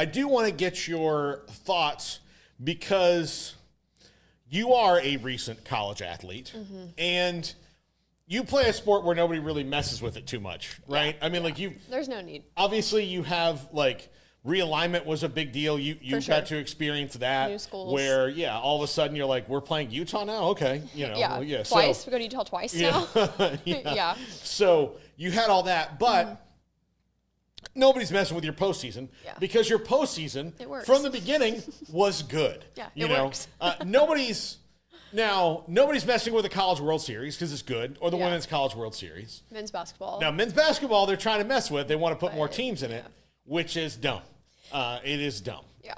I do want to get your thoughts because you are a recent college athlete and you play a sport where nobody really messes with it too much, right? I mean, there's no need. Obviously, you have realignment was a big deal. You got to experience that. New schools. Where all of a sudden you're like, we're playing Utah now. Okay, Twice. We go to Utah twice now. Yeah. So you had all that, but nobody's messing with your postseason because your postseason from the beginning was good. Yeah, it works. Nobody's messing with the College World Series because it's good, or the Women's College World Series. Men's basketball. Now, men's basketball, they're trying to mess with. They want to put more teams in it, which is dumb. It is dumb. Yeah.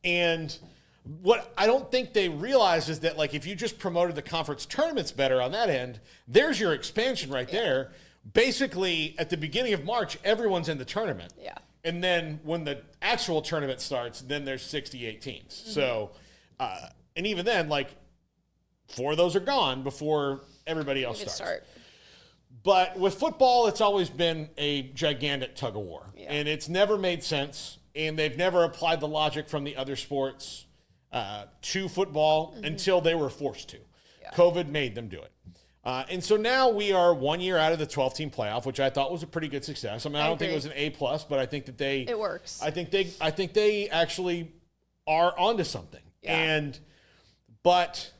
And what I don't think they realize is that, if you just promoted the conference tournaments better on that end, there's your expansion right there. Basically, at the beginning of March, everyone's in the tournament. Yeah. And then when the actual tournament starts, then there's 68 teams. So, and even then, 4 of those are gone before everybody else starts. But with football, it's always been a gigantic tug of war. Yeah. And it's never made sense. And they've never applied the logic from the other sports to football until they were forced to. Yeah. COVID made them do it. And so now we are 1 year out of the 12-team playoff, which I thought was a pretty good success. I mean, I don't think it was an A+, but I think that it works. I think they actually are onto something. Yeah. But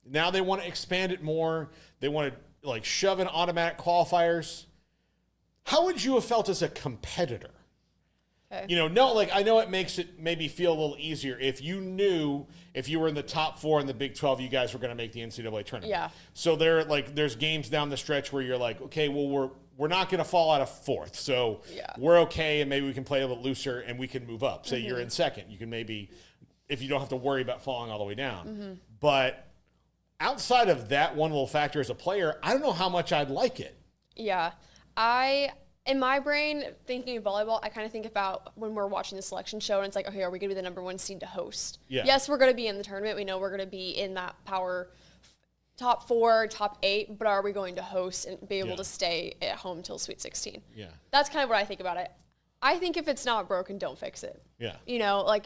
now they want to expand it more. They want to shove in automatic qualifiers. How would you have felt as a competitor? Okay. I know it makes it maybe feel a little easier if you knew if you were in the top 4 in the Big 12, you guys were going to make the NCAA tournament. Yeah. So there's games down the stretch where you're like, okay, well, we're not going to fall out of 4th, so we're okay, and maybe we can play a little looser and we can move up. Say you're in 2nd, you can maybe, if you don't have to worry about falling all the way down. But outside of that one little factor as a player, I don't know how much I'd like it. Yeah. In my brain, thinking of volleyball, I kind of think about when we're watching the selection show, and it's like, okay, are we going to be the number 1 seed to host? Yeah. Yes, we're going to be in the tournament. We know we're going to be in that power top 4, top 8, but are we going to host and be able to stay at home till Sweet 16? Yeah. That's kind of what I think about it. I think if it's not broken, don't fix it. Yeah.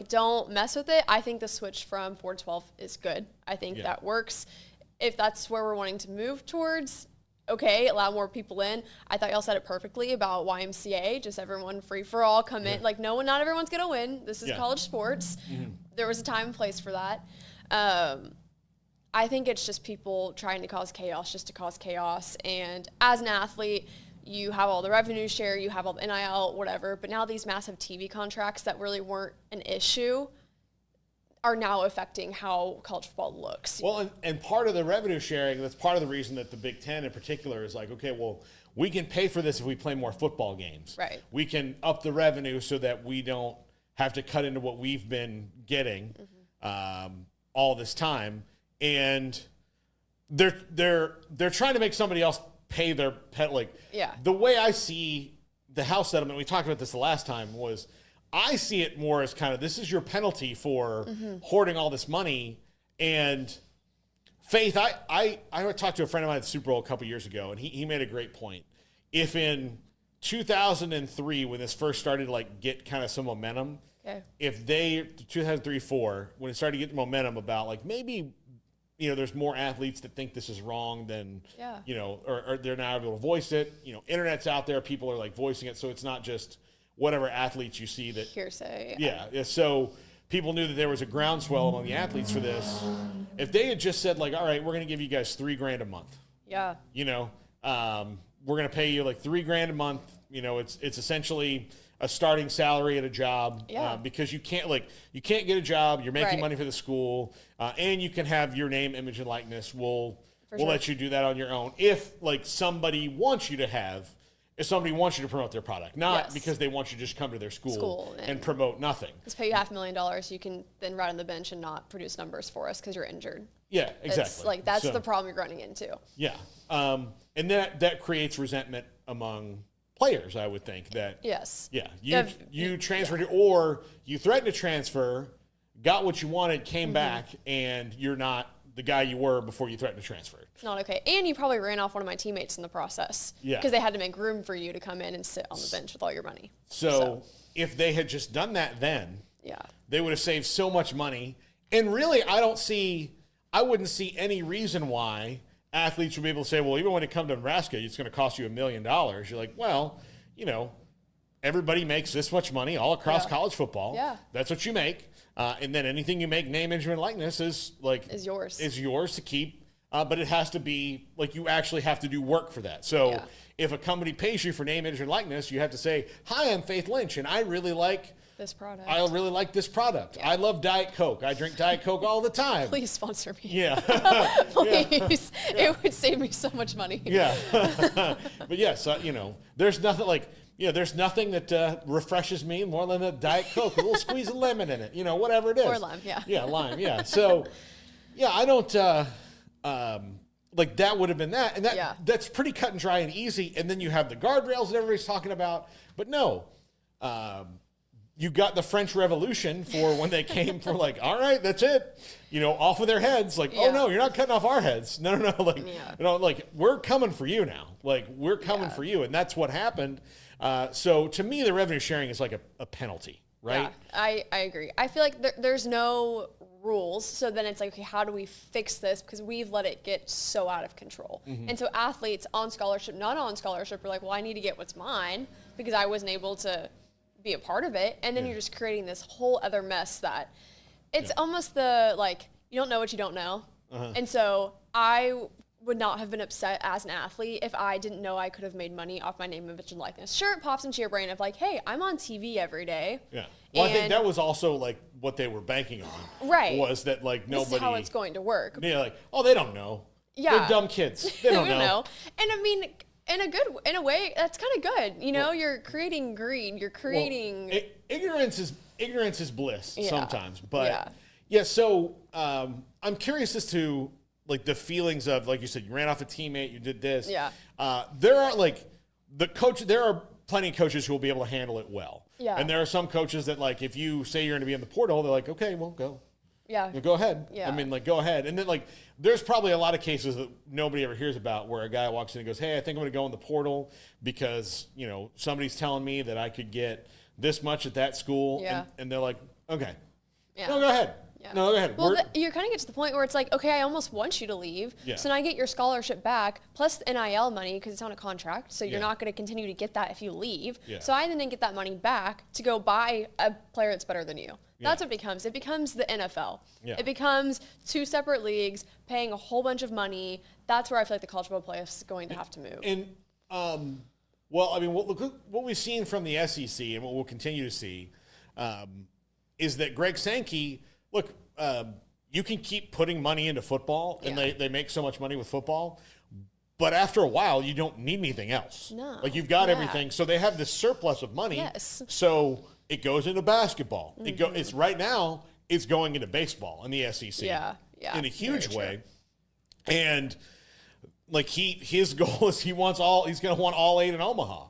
Don't mess with it. I think the switch from 4 to 12 is good. I think that works. If that's where we're wanting to move towards, okay, allow more people in. I thought y'all said it perfectly about YMCA, just everyone free for all, come in. Not everyone's going to win. This is college sports. There was a time and place for that. I think it's just people trying to cause chaos just to cause chaos. And as an athlete, you have all the revenue share, you have all the NIL, whatever. But now these massive TV contracts that really weren't an issue are now affecting how college football looks. Well, and part of the revenue sharing, that's part of the reason that the Big Ten in particular is like, okay, well, we can pay for this if we play more football games. Right. We can up the revenue so that we don't have to cut into what we've been getting all this time. And they're trying to make somebody else pay their pet. The way I see the House settlement, we talked about this the last time, was I see it more as kind of, this is your penalty for hoarding all this money. And Faith, I talked to a friend of mine at the Super Bowl a couple years ago, and he made a great point. If in 2003, when this first started to get kind of some momentum, if they, 2003-04, when it started to get the momentum about maybe, there's more athletes that think this is wrong than, or they're now able to voice it. Internet's out there, people are voicing it, so it's not just whatever athletes you see that hearsay. Yeah. So people knew that there was a groundswell among the athletes for this. If they had just said all right, we're going to give you guys $3,000 a month. Yeah. We're going to pay you $3,000 a month. It's essentially a starting salary at a job. Yeah. Because you can't get a job. You're making money for the school, and you can have your name, image, and likeness. We'll let you do that on your own if somebody wants you to have. If somebody wants you to promote their product, not because they want you to just come to their school and promote nothing. Let's pay you $500,000. You can then ride on the bench and not produce numbers for us because you're injured. Yeah, exactly. That's the problem you're running into. Yeah. And that creates resentment among players, I would think. That yes. Yeah. You transferred or you threatened to transfer, got what you wanted, came back, and you're not the guy you were before you threatened to transfer. It's not okay. And you probably ran off one of my teammates in the process. Yeah. Because they had to make room for you to come in and sit on the bench with all your money. So if they had just done that then, Yeah. They would have saved so much money. And really, I wouldn't see any reason why athletes would be able to say, well, even when it comes to Nebraska, it's going to cost you $1 million. You're like, well, everybody makes this much money all across college football. Yeah. That's what you make. And then anything you make, name, image, and likeness is yours. Is yours to keep. But it has to be you actually have to do work for that. So if a company pays you for name, image, and likeness, you have to say, hi, I'm Faith Lynch, and I really like this product. I really like this product. Yeah. I love Diet Coke. I drink Diet Coke all the time. Please sponsor me. Yeah. Please. Yeah. It would save me so much money. Yeah. But yes, there's nothing there's nothing that refreshes me more than a Diet Coke, a little squeeze of lemon in it, whatever it is. Or lime, yeah. Yeah, lime, yeah. So, I don't, that would have been that. And that's pretty cut and dry and easy. And then you have the guardrails that everybody's talking about. But no, you got the French Revolution for when they came for all right, that's it. Off of their heads. Oh no, you're not cutting off our heads. No. We're coming for you now. We're coming for you. And that's what happened. So to me, the revenue sharing is like a penalty, right? Yeah, I agree. I feel like there's no rules. So then it's okay, how do we fix this? Because we've let it get so out of control. Mm-hmm. And so athletes on scholarship, not on scholarship, are like, well, I need to get what's mine because I wasn't able to be a part of it. And then you're just creating this whole other mess that it's almost you don't know what you don't know. Uh-huh. And so I would not have been upset as an athlete if I didn't know I could have made money off my name, image, and likeness. Sure, it pops into your brain of hey, I'm on TV every day. Yeah. Well, I think that was also what they were banking on. Right. Was that nobody. This is how it's going to work. Yeah, they don't know. Yeah. They're dumb kids. They don't know. And I mean, in a way, that's kind of good. You're creating greed. You're creating ignorance is bliss sometimes. But so I'm curious as to the feelings of, like you said, you ran off a teammate, you did this. Yeah. There are there are plenty of coaches who will be able to handle it well. Yeah. And there are some coaches that if you say you're going to be in the portal, they're like, okay, well, go. Yeah. Go ahead. Yeah. I mean, go ahead. And then there's probably a lot of cases that nobody ever hears about where a guy walks in and goes, hey, I think I'm going to go in the portal because, somebody's telling me that I could get this much at that school. Yeah. And they're like, okay. Yeah. No, go ahead. Yeah. No, go ahead. Well, you kind of get to the point where it's okay, I almost want you to leave. Yeah. So now I get your scholarship back plus the NIL money because it's on a contract. So you're not going to continue to get that if you leave. Yeah. So I then get that money back to go buy a player that's better than you. That's what it becomes. It becomes the NFL. Yeah. It becomes two separate leagues paying a whole bunch of money. That's where I feel like the college football playoffs is going to have to move. And, well, I mean, what we've seen from the SEC and what we'll continue to see is that Greg Sankey, look, you can keep putting money into football, and they make so much money with football, but after a while, you don't need anything else. No. You've got everything. So they have this surplus of money. Yes. So it goes into basketball. Mm-hmm. It's right now, it's going into baseball in the SEC. Yeah. In a huge way. And his goal is he's going to want all 8 in Omaha.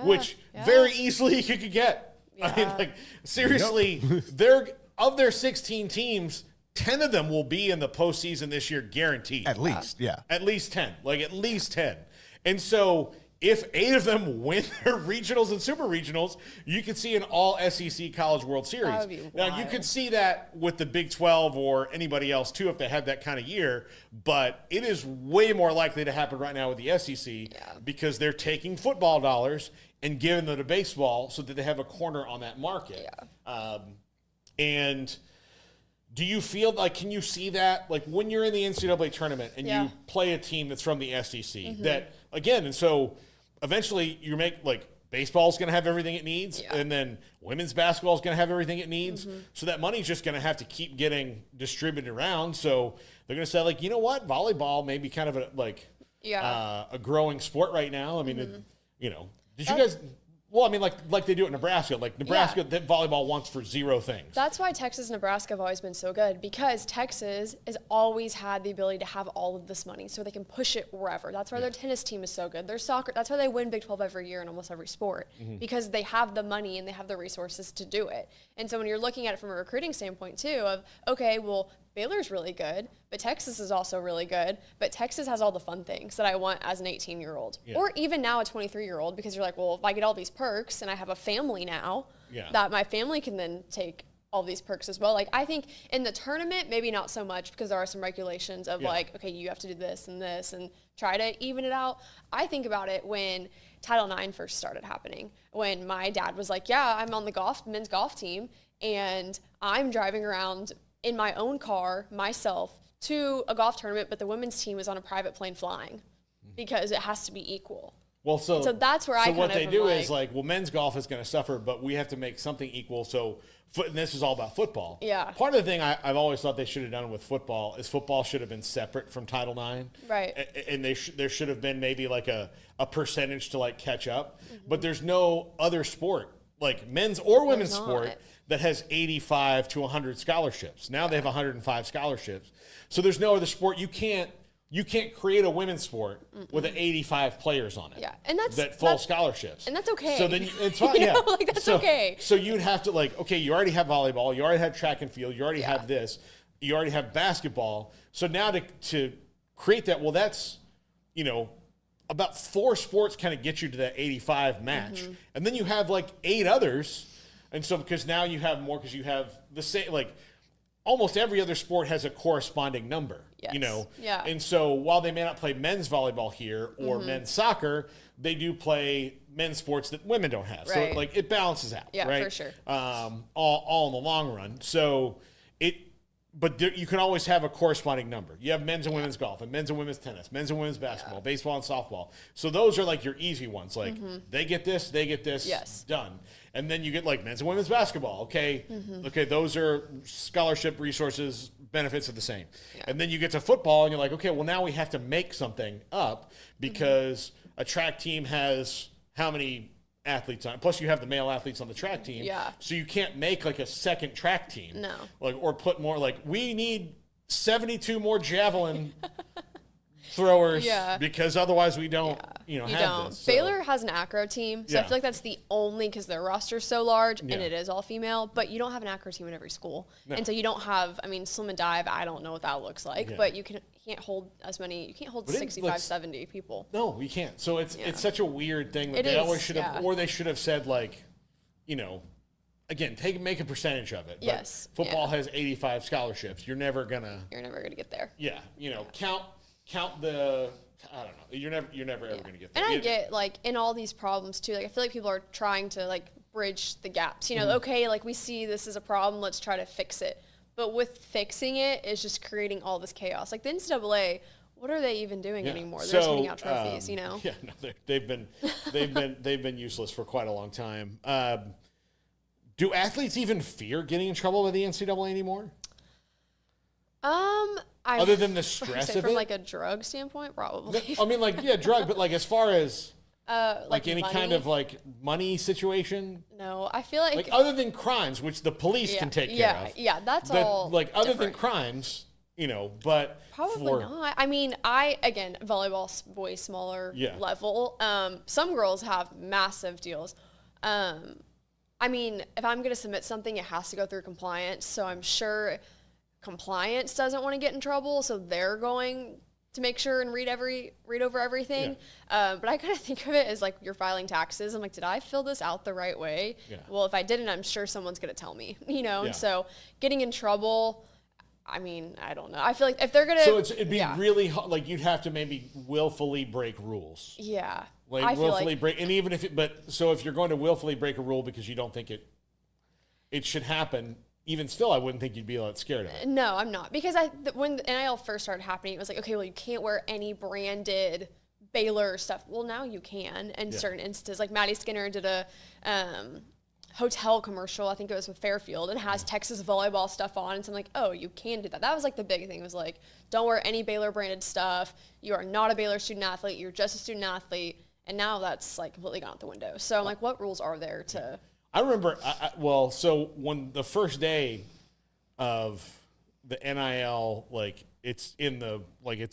Which very easily you could get. Yeah. I mean, seriously, of their 16 teams, 10 of them will be in the postseason this year, guaranteed. At least, At least 10. At least 10. And so if 8 of them win their regionals and super regionals, you could see an all SEC College World Series. That would be wild. Now, you could see that with the Big 12 or anybody else, too, if they had that kind of year. But it is way more likely to happen right now with the SEC because they're taking football dollars and giving them to baseball so that they have a corner on that market. Yeah. And do you feel can you see that? When you're in the NCAA tournament and you play a team that's from the SEC, that, again, and so eventually you make, baseball's going to have everything it needs, and then women's basketball is going to have everything it needs. So that money's just going to have to keep getting distributed around. So they're going to say, like, you know what, volleyball may be kind of a growing sport right now. I mean, you know, did you guys? Well, I mean, like they do at Nebraska. Like Nebraska, that volleyball wants for zero things. That's why Texas and Nebraska have always been so good, because Texas has always had the ability to have all of this money so they can push it wherever. That's why their tennis team is so good. Their soccer, that's why they win Big 12 every year in almost every sport, because they have the money and they have the resources to do it. And so when you're looking at it from a recruiting standpoint too, of, okay, well, Baylor's really good, but Texas is also really good. But Texas has all the fun things that I want as an 18-year-old, or even now a 23-year-old, because you're like, well, if I get all these perks and I have a family now, that my family can then take all these perks as well. Like, I think in the tournament, maybe not so much, because there are some regulations of like, okay, you have to do this and try to even it out. I think about it when Title IX first started happening, when my dad was like, yeah, I'm on the men's golf team, and I'm driving around in my own car myself to a golf tournament, but the women's team is on a private plane flying, because it has to be equal. Well, so that's where what they do is like, well, men's golf is going to suffer, but we have to make something equal. So and this is all about football. Yeah. Part of the thing I've always thought they should have done with football is football should have been separate from Title IX. Right. And there should have been maybe like a percentage to like catch up. But there's no other sport, like men's or women's sport, that has 85 to 100 scholarships. Now they have 105 scholarships. So there's no other sport. You can't create a women's sport with 85 players on it. Yeah, and that's full scholarships. And that's okay. So then it's fine. You know, like, that's okay. So you'd have to, like, okay, you already have volleyball, you already have track and field, you already have this, you already have basketball. So now to create that, well, that's, you know, about 4 sports kind of get you to that 85 match. And then you have like 8 others. And so, because now you have more, because you have the same, like, almost every other sport has a corresponding number, you know? Yeah. And so while they may not play men's volleyball here or men's soccer, they do play men's sports that women don't have. Right. So, like, it balances out, right? For sure. All in the long run. So but you can always have a corresponding number. You have men's and women's golf, and men's and women's tennis, men's and women's basketball, baseball and softball. So those are like your easy ones. Like they get this, done. And then you get like men's and women's basketball. Okay, okay, those are scholarship resources, benefits are the same. Yeah. And then you get to football, and you're like, okay, well, now we have to make something up, because a track team has how many athletes on it? Plus you have the male athletes on the track team. Yeah. So you can't make like a second track team. No. Like, or put more, like, we need 72 more javelin throwers, because otherwise we don't, have this. So. Baylor has an acro team, so I feel like that's the only, because their roster's so large and it is all female, but you don't have an acro team in every school. No. And so you don't have, I mean, swim and dive, I don't know what that looks like, but you can't hold as many, you can't hold 65, 70 people. No, you can't. So it's such a weird thing that they always should have, or they should have said, like, you know, again, make a percentage of it. But yes. Football has 85 scholarships. You're never gonna get there. Yeah. You know, count the, I don't know. You're never ever going to get there. And I get, like, in all these problems too, like, I feel like people are trying to, like, bridge the gaps. You know, okay, like, we see this is a problem, let's try to fix it. But with fixing it is just creating all this chaos. Like, the NCAA, what are they even doing anymore? They're just handing out trophies, you know? Yeah, no, they've been useless for quite a long time. Do athletes even fear getting in trouble with the NCAA anymore? Other than the stress of it? From, like, a drug standpoint, probably. I mean, like, yeah, drug, but, like, as far as, like any money? kind of, like, money situation? No, I feel like... Like, other than crimes, which the police can take care of. Yeah, that's all like, other different. than crimes, you know, but... Probably not. I mean, again, volleyball's way smaller level. Some girls have massive deals. I mean, if I'm going to submit something, it has to go through compliance, so I'm sure... compliance doesn't want to get in trouble, so they're going to make sure and read over everything. But I kind of think of it as like you're filing taxes. I'm like, did I fill this out the right way? Yeah. Well, if I didn't, I'm sure someone's going to tell me, you know? And so getting in trouble, I mean, I don't know. I feel like if they're going to... So it'd be really, like, you'd have to maybe willfully break rules. Yeah. Like, willfully break, and even if if you're going to willfully break a rule because you don't think it should happen, even still, I wouldn't think you'd be that scared of it. No, I'm not. Because when the NIL first started happening, it was like, okay, well, you can't wear any branded Baylor stuff. Well, now you can in certain instances. Like Maddie Skinner did a hotel commercial, I think it was with Fairfield, and has Texas volleyball stuff on. And so I'm like, oh, you can do that. That was like the big thing, was like, don't wear any Baylor branded stuff. You are not a Baylor student athlete. You're just a student athlete. And now that's like completely gone out the window. So I'm like, what rules are there to? I remember, so when the first day of the NIL, like it's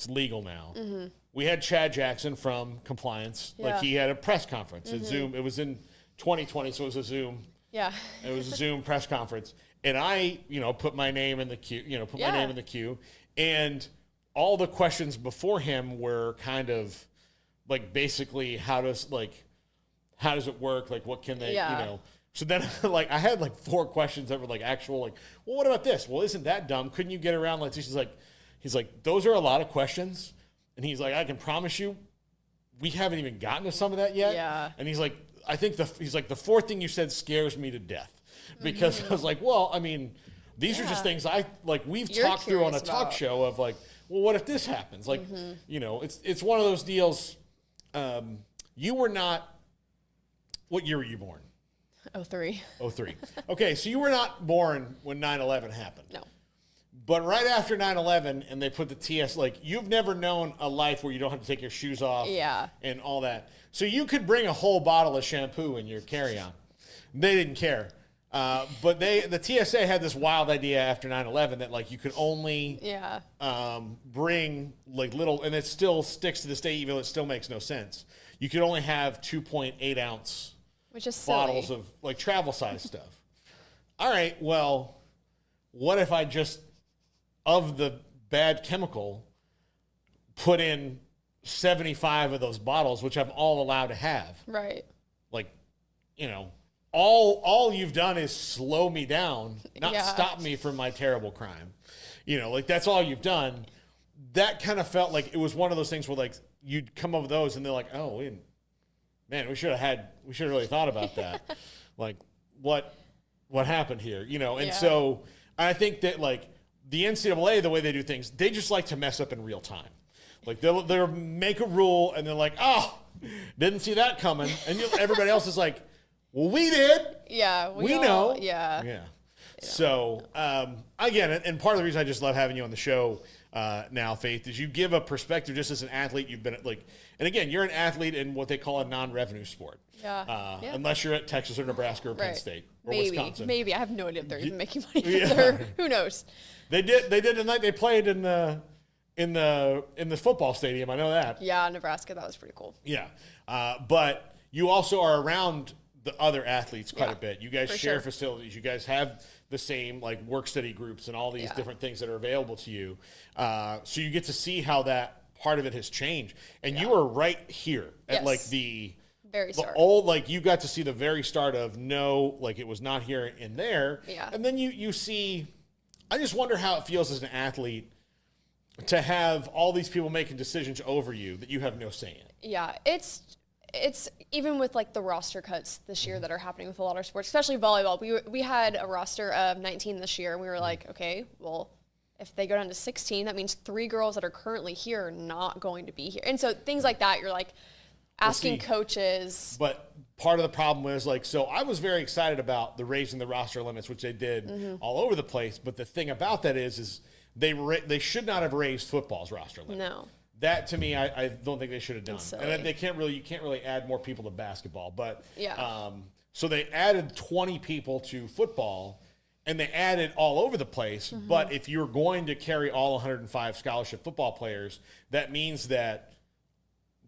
legal now. Mm-hmm. We had Chad Jackson from compliance. Yeah. Like he had a press conference at Zoom. It was in 2020, so it was a Zoom. Yeah. It was a Zoom press conference. And I, put my name in the queue, my name in the queue. And all the questions before him were kind of like basically how does it work? Like what can they, So then I had 4 questions that were actual, well, what about this? Well, isn't that dumb? Couldn't you get around he's like, those are a lot of questions. And he's like, I can promise you, we haven't even gotten to some of that yet. Yeah. And he's like, I think the 4th thing you said scares me to death. Because I was like, well, I mean, these are just things we've talked through on a talk show of well, what if this happens? It's one of those deals. You were not, what year were you born? 03. 03. Okay, so you were not born when 9/11 happened. No. But right after 9/11, and they put the TS, you've never known a life where you don't have to take your shoes off and all that. So you could bring a whole bottle of shampoo in your carry-on. They didn't care. But the TSA had this wild idea after 9/11 that you could only bring little, and it still sticks to this day, even though it still makes no sense. You could only have 2.8 ounce bottles silly. of travel size stuff. All right, well, what if I just, of the bad chemical, put in 75 of those bottles, which I'm all allowed to have? Right. All you've done is slow me down, not stop me from my terrible crime. That's all you've done. That kind of felt like it was one of those things where you'd come up with those and they're like, oh, man, we should have really thought about that. What happened here? And so I think that the NCAA, the way they do things, they just like to mess up in real time. They'll make a rule and they're like, oh, didn't see that coming. And everybody else is like, well, we did. Yeah. We know. Yeah. Yeah. So, again, and part of the reason I just love having you on the show now, Faith, is you give a perspective just as an athlete. You've been and again, you're an athlete in what they call a non-revenue sport. Yeah. Unless you're at Texas or Nebraska or Penn State or Wisconsin. Maybe. I have no idea if they're even making money from there. Who knows? They did the night they played in the football stadium. I know that. Yeah, Nebraska. That was pretty cool. Yeah. But you also are around the other athletes quite a bit. You guys share facilities. You guys have the same work study groups and all these different things that are available to you. So you get to see how that part of it has changed. And you are right here at the very start. Old, you got to see the very start of it was not here and there. Yeah. And then you see, I just wonder how it feels as an athlete to have all these people making decisions over you that you have no say in. Yeah, it's even with the roster cuts this year that are happening with a lot of sports, especially volleyball. We had a roster of 19 this year, and we were like, okay, well, if they go down to 16, that means 3 girls that are currently here are not going to be here. And so things like that, you're asking coaches. But part of the problem was so I was very excited about the raising the roster limits, which they did all over the place. But the thing about that is they should not have raised football's roster limit. No. That to me, I don't think they should have done. And they you can't really add more people to basketball. But so they added 20 people to football, and they added all over the place. Mm-hmm. But if you're going to carry all 105 scholarship football players, that means that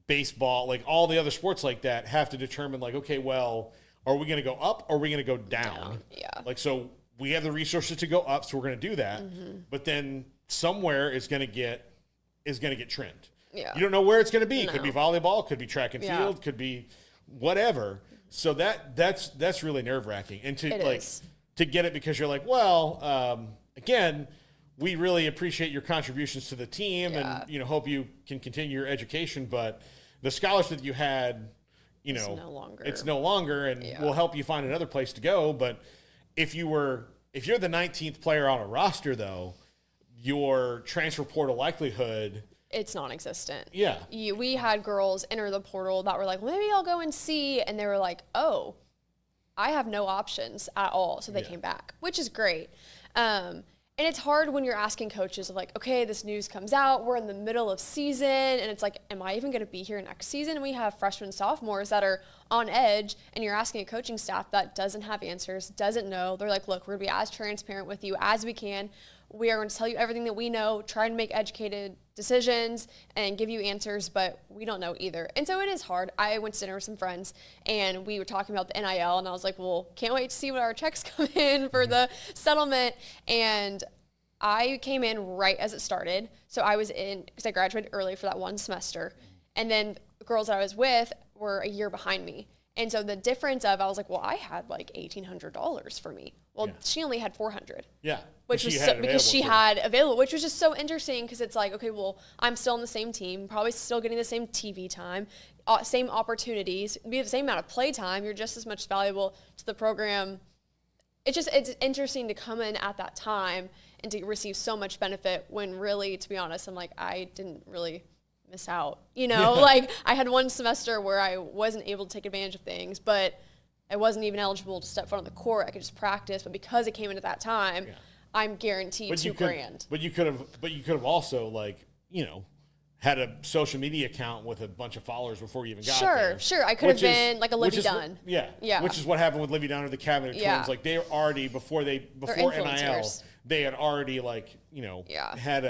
baseball, all the other sports like that, have to determine okay, well, are we going to go up or are we going to go down? Yeah. So we have the resources to go up, so we're going to do that. Mm-hmm. But then somewhere is going to get trimmed. Yeah. You don't know where it's going to be. No. Could be volleyball, could be track and field, could be whatever. So that's really nerve-wracking. And to get it because you're again, we really appreciate your contributions to the team and hope you can continue your education, but the scholarship that you had, it's no longer and we'll help you find another place to go, but if you're the 19th player on a roster though, your transfer portal likelihood it's non-existent. Yeah. We had girls enter the portal that were like, well, maybe I'll go and see. And they were like, oh, I have no options at all. So they came back, which is great. And it's hard when you're asking coaches of like, okay, this news comes out, we're in the middle of season, and it's like, am I even going to be here next season? And we have freshmen, sophomores that are on edge, and you're asking a coaching staff that doesn't have answers, doesn't know. They're like, look, we're going to be as transparent with you as we can. We are going to tell you everything that we know, try and make educated decisions and give you answers, but we don't know either. And so it is hard. I went to dinner with some friends, and we were talking about the NIL, and I was like, well, can't wait to see what our checks come in for the settlement. And I came in right as it started. So I was in, because I graduated early for that one semester. And then the girls that I was with were a year behind me. And so the difference of, I was like, well, I had like $1,800 for me. Well, she only had $400. Yeah. Which was because she had available, which was just so interesting because it's like, okay, well, I'm still on the same team, probably still getting the same TV time, same opportunities, be the same amount of play time. You're just as much valuable to the program. It's interesting to come in at that time and to receive so much benefit when really, to be honest, I'm like, I didn't really miss out. Like I had one semester where I wasn't able to take advantage of things, but I wasn't even eligible to step foot on the court. I could just practice, but because it came in at that time, I'm guaranteed $2,000. But you could have also had a social media account with a bunch of followers before you even got there. Sure. I could have been like a Livy Dunn. Yeah. Which is what happened with Livy Dunn or the Cabinet Twins. Like they were already before NIL, they had already had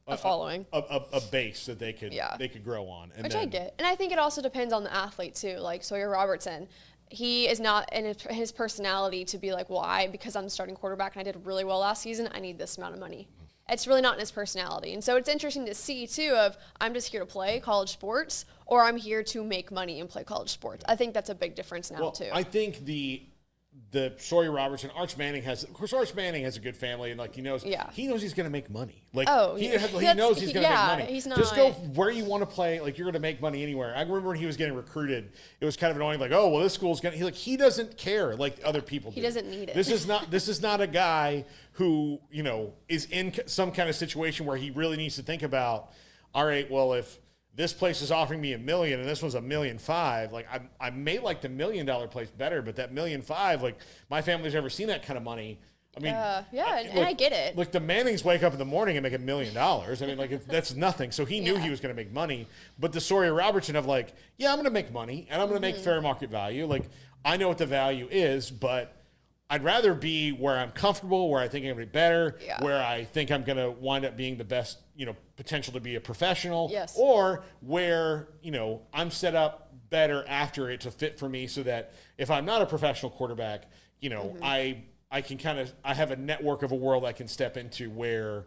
a following, a base that they could grow on. And I get. And I think it also depends on the athlete too. Like Sawyer Robertson, he is not in his personality to be like, well, because I'm the starting quarterback and I did really well last season, I need this amount of money. It's really not in his personality. And so it's interesting to see, too, of I'm just here to play college sports or I'm here to make money and play college sports. I think that's a big difference now, too. I think the Sawyer Robertson, Arch Manning has a good family, and he knows he's going to make money. He knows he's going to make money. He's not, just go where you want to play. Like you're going to make money anywhere. I remember when he was getting recruited, it was kind of annoying. Like, oh well, this school's going to. He doesn't care like other people do. He doesn't need it. This is not a guy who is in some kind of situation where he really needs to think about. All right, well if this place is offering me $1 million and this one's $1.5 million. Like I may like the $1 million place better, but that $1.5 million, like my family's never seen that kind of money. I mean, I get it. Like the Mannings wake up in the morning and make $1 million. I mean, that's nothing. So he knew he was going to make money. But the Sawyer Robertson of I'm going to make money and I'm going to make fair market value. Like I know what the value is, but I'd rather be where I'm comfortable, where I think I'm going to be better, where I think I'm going to wind up being the best, potential to be a professional, or where, I'm set up better after it to fit for me so that if I'm not a professional quarterback, I can I have a network of a world I can step into where,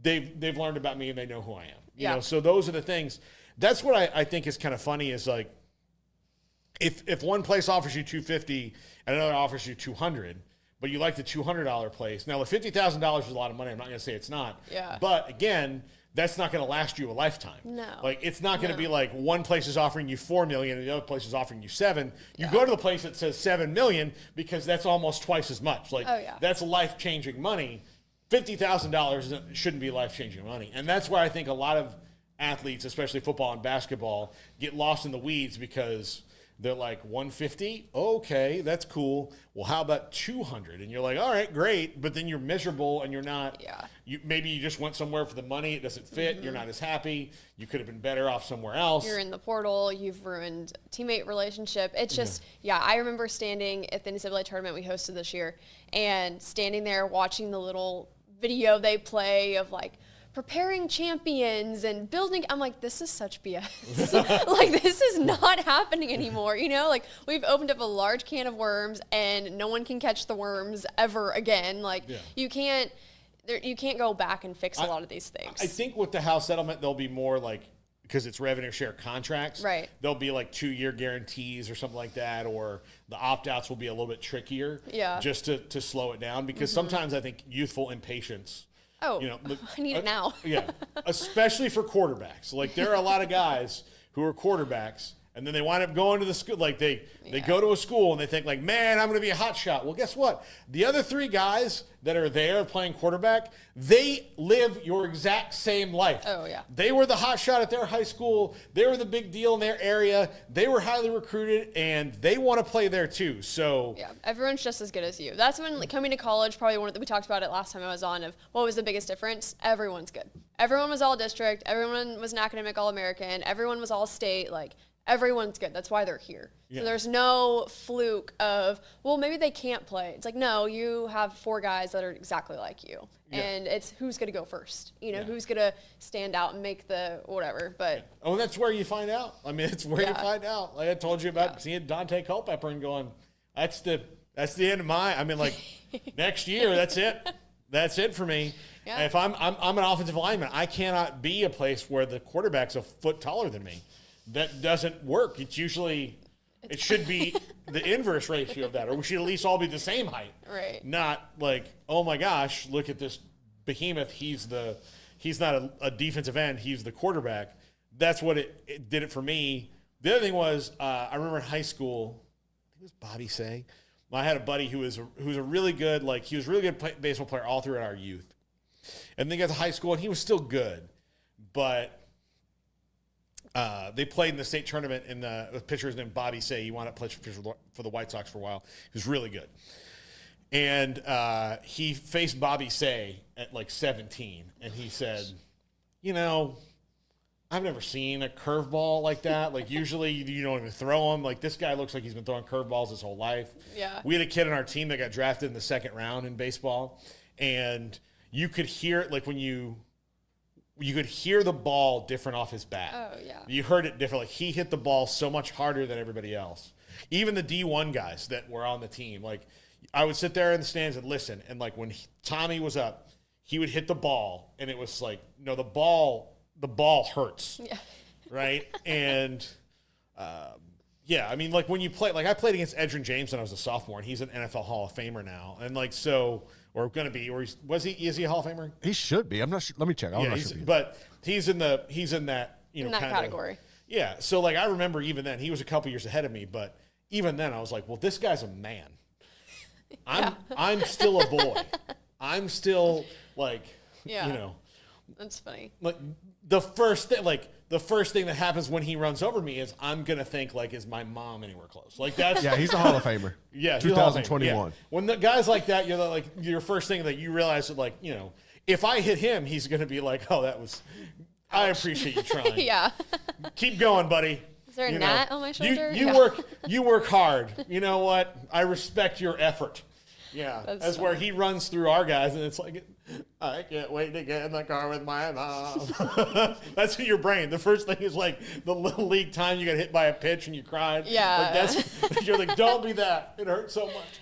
they've learned about me and they know who I am. You know, so those are the things. That's what I think is kind of funny is like, if one place offers you $250 and another offers you $200, but you like the $200 place. Now, the $50,000 is a lot of money. I'm not going to say it's not. Yeah. But again, that's not going to last you a lifetime. No. Like it's not going to be like one place is offering you $4 million and the other place is offering you $7 million. You go to the place that says $7 million because that's almost twice as much. Like that's life-changing money. $50,000 shouldn't be life-changing money, and that's why I think a lot of athletes, especially football and basketball, get lost in the weeds because they're like 150, okay, that's cool. Well, how about 200? And you're like, all right, great, but then you're miserable and you're not. Yeah. Maybe you just went somewhere for the money. It doesn't fit. You're not as happy. You could have been better off somewhere else. You're in the portal. You've ruined teammate relationship. It's just, I remember standing at the NCAA tournament we hosted this year and standing there watching the little video they play of like preparing champions and building. I'm like, this is such BS. Like, this is not happening anymore. Like we've opened up a large can of worms and no one can catch the worms ever again. Like you can't go back and fix a lot of these things. I think with the House settlement, there'll be more like, because it's revenue share contracts, right? There'll be like 2-year guarantees or something like that, or the opt-outs will be a little bit trickier, just to slow it down. Because sometimes I think youthful impatience. Oh, I need it now. Especially for quarterbacks. Like there are a lot of guys who are quarterbacks And then they wind up going to the school, like they go to a school and they think like, man, I'm going to be a hot shot. Well, guess what? The other 3 guys that are there playing quarterback, they live your exact same life. Oh, yeah. They were the hot shot at their high school. They were the big deal in their area. They were highly recruited, and they want to play there too. So yeah, everyone's just as good as you. That's when coming to college, probably we talked about it last time I was on, of what was the biggest difference. Everyone's good. Everyone was all district. Everyone was an academic All-American. Everyone was all state. Like, everyone's good. That's why they're here. Yeah. So there's no fluke of, well, maybe they can't play. It's like, no, you have 4 guys that are exactly like you. Yeah. And it's who's going to go first. Who's going to stand out and make the whatever. But oh, that's where you find out. I mean, it's where you find out. Like I told you about seeing Dante Culpepper and going, that's the end of my, I mean, like next year, that's it. That's it for me. Yeah. If I'm an offensive lineman, I cannot be a place where the quarterback's a foot taller than me. That doesn't work. It should be the inverse ratio of that, or we should at least all be the same height. Right. Not like, oh my gosh, look at this behemoth. He's not a defensive end. He's the quarterback. That's what it did it for me. The other thing was, I remember in high school, I think it was Bobby Say. I had a buddy who was a really good, like he was a really good baseball player all throughout our youth. And then he got to high school and he was still good, but they played in the state tournament with pitchers named Bobby Say. He wound up playing for the White Sox for a while. He was really good. And he faced Bobby Say at like 17. And he said, I've never seen a curveball like that. Like usually you don't even throw them. Like this guy looks like he's been throwing curveballs his whole life. Yeah. We had a kid on our team that got drafted in the 2nd round in baseball. And you could hear it like when you could hear the ball different off his bat. Oh, yeah. You heard it different. Like he hit the ball so much harder than everybody else. Even the D1 guys that were on the team. Like I would sit there in the stands and listen. And like when Tommy was up, he would hit the ball. And it was like, no, the ball hurts. Yeah. Right? And yeah, I mean, like when you play, like I played against Edgerrin James when I was a sophomore, and he's an NFL Hall of Famer now. And like, so, or going to be, or is he a Hall of Famer? He should be. I'm not sure. Let me check. I'm not sure. But he's in that, in that category. Yeah. So like, I remember even then, he was a couple years ahead of me, but even then I was like, well, this guy's a man. I'm still a boy. I'm still like, That's funny. Like the first thing that happens when he runs over me is I'm gonna think like, is my mom anywhere close? Like that's he's a Hall of Famer. Yeah, 2021. Yeah. When the guys like that, you're like your first thing that you realize that like if I hit him, he's gonna be like, oh, that was. I appreciate you trying. Yeah. Keep going, buddy. Is there a gnat on my shoulder? You work hard. You know what? I respect your effort. Yeah, that's where he runs through our guys, and it's like, I can't wait to get in the car with my mom. That's in your brain. The first thing is like the little league time you got hit by a pitch and you cried. Yeah. Like you're like, don't be that. It hurts so much.